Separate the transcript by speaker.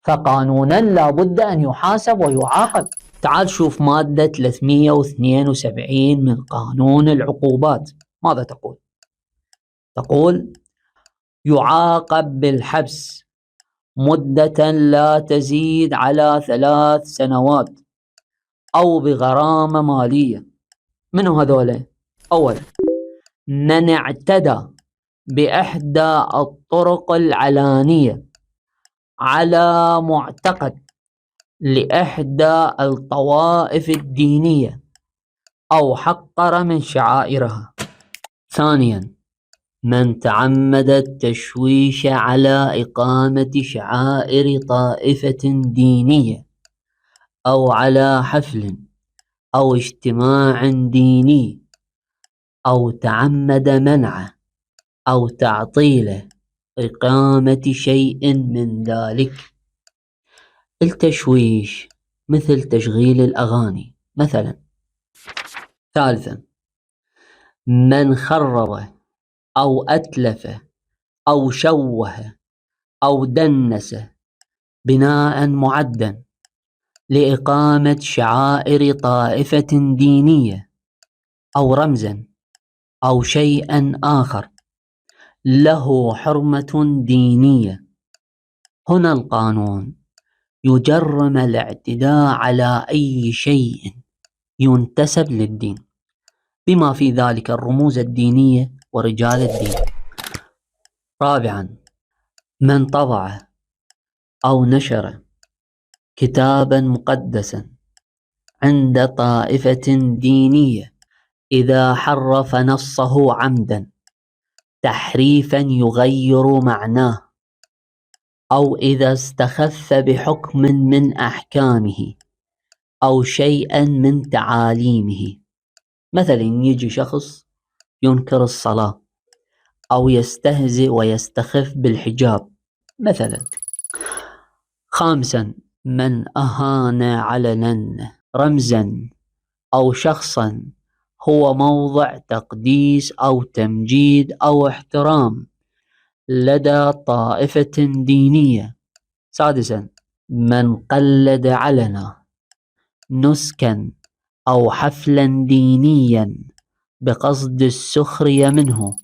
Speaker 1: فقانونا لا بد أن يحاسب ويعاقب. تعال شوف مادة 372 من قانون العقوبات ماذا تقول؟ تقول: يعاقب بالحبس مدة لا تزيد على 3 سنوات أو بغرامة مالية. منو هذول؟ أولا، من اعتدى بإحدى الطرق العلانية على معتقد لإحدى الطوائف الدينية أو حقر من شعائرها. ثانيا، من تعمد التشويش على إقامة شعائر طائفة دينية أو على حفل أو اجتماع ديني أو تعمد منعه أو تعطيله إقامة شيء من ذلك. التشويش مثل تشغيل الأغاني مثلا. ثالثا، من خرب أو أتلف أو شوه أو دنس بناء معدا لإقامة شعائر طائفة دينية أو رمزا أو شيئا آخر له حرمة دينية، هنا القانون يجرم الاعتداء على أي شيء ينتسب للدين بما في ذلك الرموز الدينية ورجال الدين. رابعا، من طبع أو نشر كتابا مقدسا عند طائفة دينية إذا حرف نصه عمدا تحريفا يغير معناه أو إذا استخف بحكم من أحكامه أو شيئا من تعاليمه. مثلا يجي شخص ينكر الصلاة أو يستهزئ ويستخف بالحجاب مثلا. خامسا، من أهان علنا رمزا أو شخصا هو موضع تقديس أو تمجيد أو احترام لدى طائفة دينية. سادسا، من قلد علنا نسكا أو حفلا دينيا بقصد السخرية منه